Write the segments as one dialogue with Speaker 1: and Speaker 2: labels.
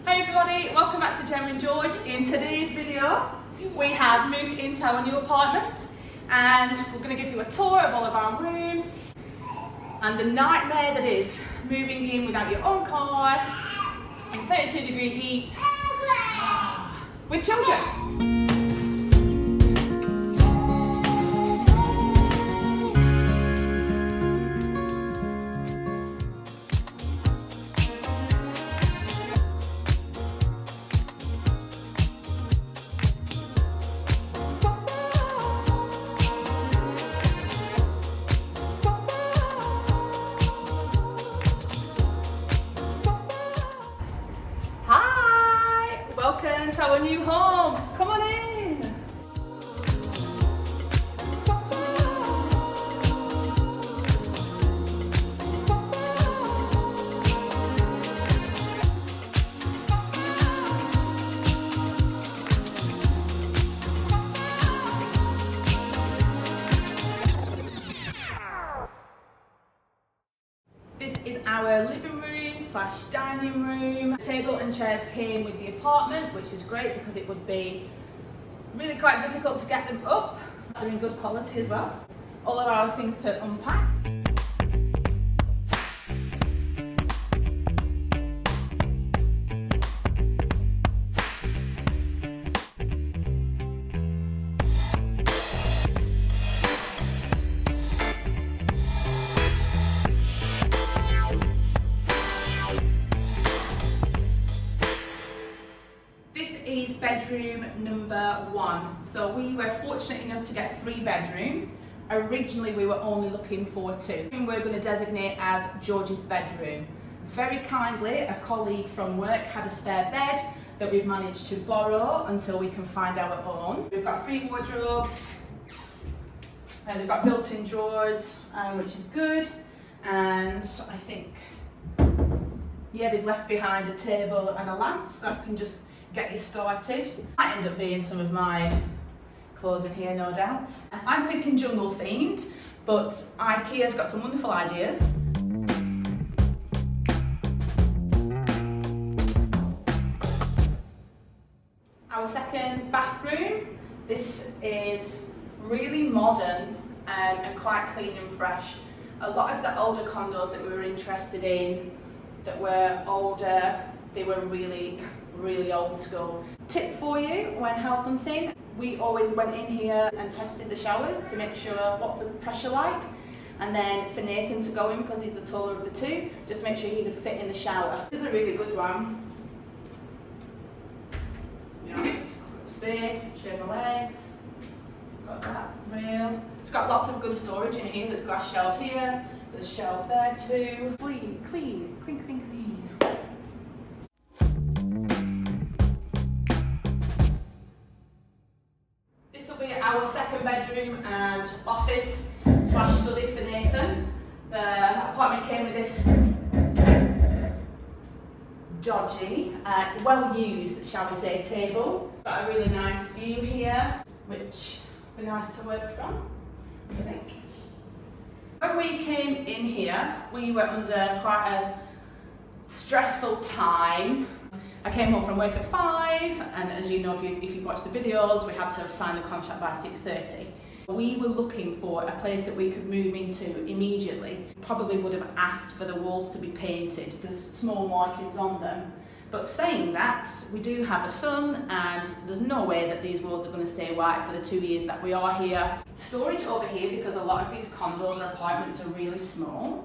Speaker 1: Hey everybody, welcome back to Gemma and George. In today's video, we have moved into our new apartment and we're going to give you a tour of all of our rooms and the nightmare that is moving in without your own car in 32-degree heat with children. Welcome to our new home. Come on in. This is our living room / dining room. Table and chairs came with the apartment, which is great because it would be really quite difficult to get them up. They're in good quality as well. All of our things to unpack. Is bedroom number 1. So we were fortunate enough to get 3 bedrooms. Originally we were only looking for 2. We're going to designate as George's bedroom. Very kindly, a colleague from work had a spare bed that we've managed to borrow until we can find our own. We've got 3 wardrobes and they've got built-in drawers, which is good. And I think, yeah, they've left behind a table and a lamp so I can just get you started. Might end up being some of my clothes in here, no doubt. I'm thinking jungle themed, but IKEA's got some wonderful ideas. Our second bathroom. This is really modern and quite clean and fresh. A lot of the older condos that we were interested in that were older, they were really old school. Tip for you when house hunting, we always went in here and tested the showers to make sure what's the pressure like, and then for Nathan to go in because he's the taller of the 2, just make sure he could fit in the shower. This is a really good one. You know, it's got space, shave my legs, got that rail. It's got lots of good storage in here. There's glass shelves here, there's shelves there too. Clean, clean, clean, clean, clean. Our second bedroom and office / study for Nathan. The apartment came with this dodgy, well used, shall we say, table. Got a really nice view here, which would be nice to work from, I think. When we came in here, we were under quite a stressful time. I came home from work at 5, and as you know, if you've watched the videos, we had to have signed the contract by 6:30. We were looking for a place that we could move into immediately. Probably would have asked for the walls to be painted. There's small markings on them. But saying that, we do have a son, and there's no way that these walls are going to stay white for the 2 years that we are here. Storage over here, because a lot of these condos or apartments are really small,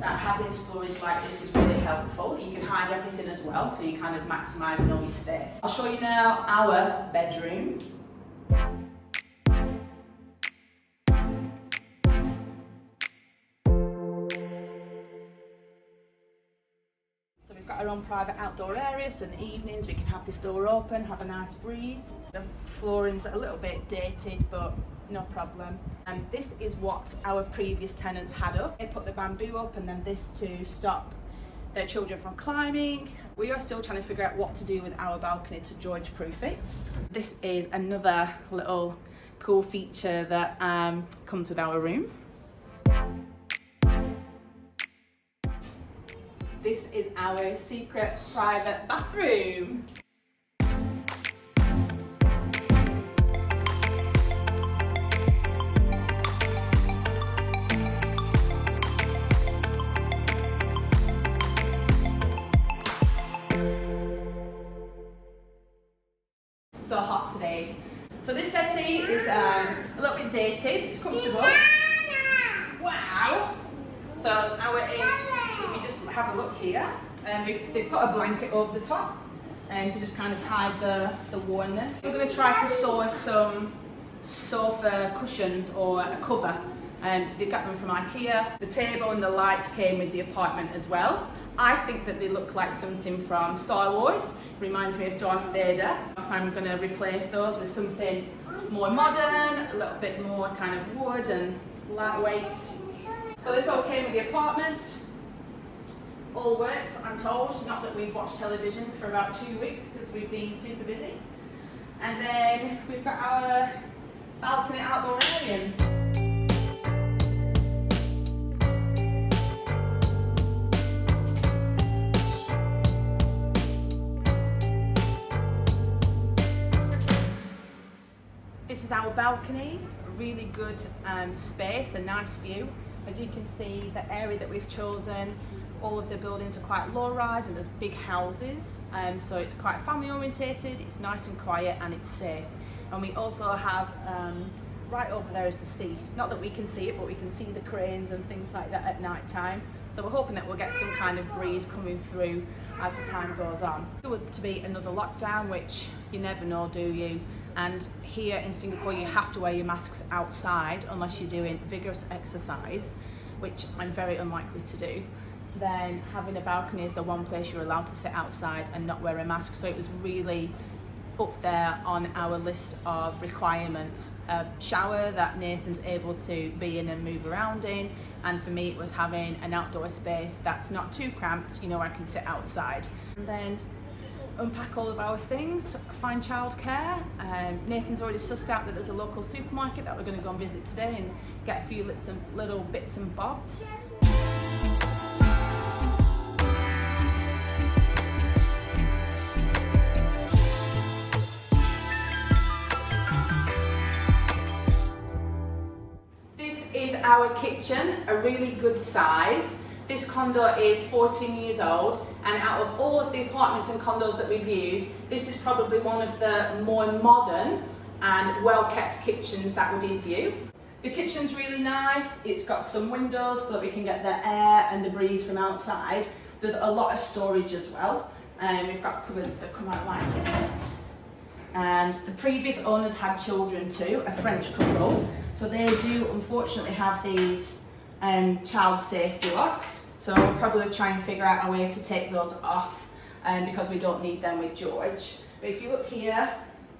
Speaker 1: that having storage like this is really helpful. You can hide everything as well, so you're kind of maximising all your space. I'll show you now our bedroom. So we've got our own private outdoor area, so in the evenings we can have this door open, have a nice breeze. The flooring's a little bit dated, but no problem. And this is what our previous tenants had up. They put the bamboo up and then this to stop their children from climbing. We are still trying to figure out what to do with our balcony to George-proof it. This is another little cool feature that comes with our room. this is our secret private bathroom. So hot today. So this settee is a little bit dated, it's comfortable. Wow! So our age, if you just have a look here, they've put a blanket over the top to just kind of hide the warmness. We're going to try to source some sofa cushions or a cover. They got them from IKEA. The table and the light came with the apartment as well. I think that they look like something from Star Wars. Reminds me of Darth Vader. I'm going to replace those with something more modern, a little bit more kind of wood and lightweight. So this all came with the apartment. All works, I'm told. Not that we've watched television for about 2 weeks because we've been super busy. And then we've got our balcony outdoor area. This is our balcony, a really good space, a nice view. As you can see, the area that we've chosen, all of the buildings are quite low-rise and there's big houses, so it's quite family-orientated, it's nice and quiet and it's safe. And we also have, right over there is the sea. Not that we can see it, but we can see the cranes and things like that at night time. So we're hoping that we'll get some kind of breeze coming through as the time goes on. If there was to be another lockdown, which you never know, do you? And here in Singapore you have to wear your masks outside unless you're doing vigorous exercise, which I'm very unlikely to do. Then having a balcony is the one place you're allowed to sit outside and not wear a mask, so it was really up there on our list of requirements. A shower that Nathan's able to be in and move around in, and for me it was having an outdoor space that's not too cramped, you know, I can sit outside. And then unpack all of our things, find childcare. Nathan's already sussed out that there's a local supermarket that we're going to go and visit today and get a few little bits and bobs. This is our kitchen, a really good size. This condo is 14 years old, and out of all of the apartments and condos that we viewed, this is probably one of the more modern and well-kept kitchens that we did view. The kitchen's really nice, it's got some windows so we can get the air and the breeze from outside. There's a lot of storage as well, and we've got cupboards that come out like this. And the previous owners had children too, a French couple, so they do unfortunately have these child safety locks, so we'll probably try and figure out a way to take those off because we don't need them with George. But if you look here,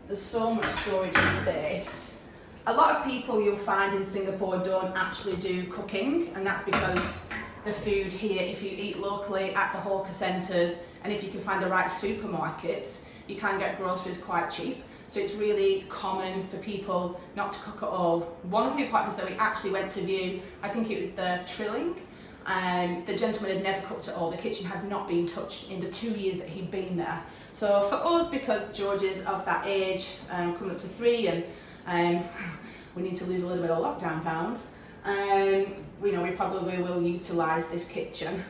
Speaker 1: there's so much storage and space. A lot of people you'll find in Singapore don't actually do cooking, and that's because the food here, if you eat locally at the hawker centres and if you can find the right supermarkets, you can get groceries quite cheap. So it's really common for people not to cook at all. One of the apartments that we actually went to view, I think it was the Trilling, the gentleman had never cooked at all. The kitchen had not been touched in the 2 years that he'd been there. So for us, because George is of that age, coming up to 3, and we need to lose a little bit of lockdown pounds, we probably will utilise this kitchen.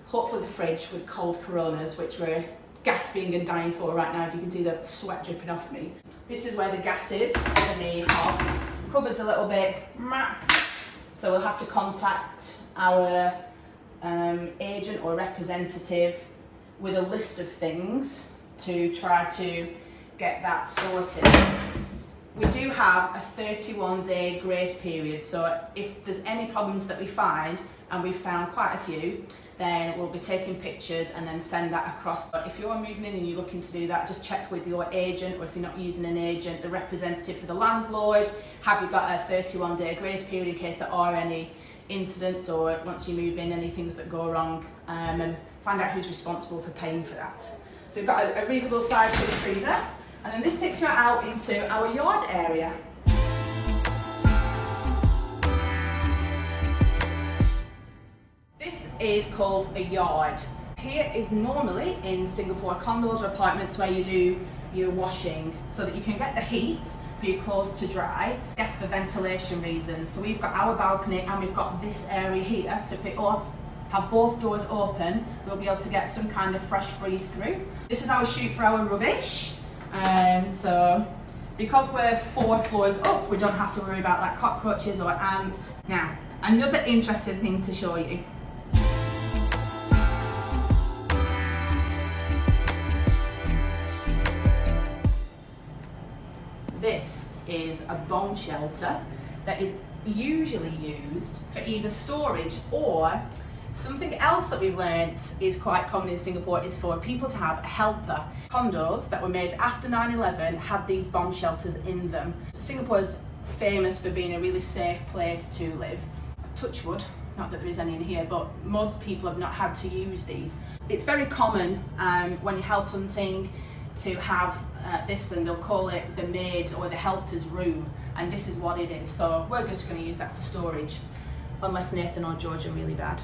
Speaker 1: Hopefully the fridge with cold Coronas, which we're gasping and dying for right now, if you can see the sweat dripping off me. This is where the gas is in the hob. Cupboard's a little bit so we'll have to contact our agent or representative with a list of things to try to get that sorted. We do have a 31-day grace period, so if there's any problems that we find, and we've found quite a few, then we'll be taking pictures and then send that across. But if you're moving in and you're looking to do that, just check with your agent, or if you're not using an agent, the representative for the landlord. Have you got a 31-day grace period in case there are any incidents, or once you move in, any things that go wrong, and find out who's responsible for paying for that. So we've got a reasonable size for the freezer, and then this takes you out into our yard area. This is called a yard. Here is normally in Singapore condos or apartments where you do your washing so that you can get the heat for your clothes to dry. Yes, for ventilation reasons. So we've got our balcony and we've got this area here. So if we have both doors open, we'll be able to get some kind of fresh breeze through. This is our chute for our rubbish. So because we're 4 floors up, we don't have to worry about like cockroaches or ants. Now, another interesting thing to show you. This is a bomb shelter that is usually used for either storage or something else that we've learnt is quite common in Singapore is for people to have a helper. Condos that were made after 9/11 had these bomb shelters in them. Singapore is famous for being a really safe place to live. Touch wood, not that there is any in here, but most people have not had to use these. It's very common when you're house hunting to have this, and they'll call it the maid or the helper's room, and this is what it is. So we're just going to use that for storage, unless Nathan or George are really bad.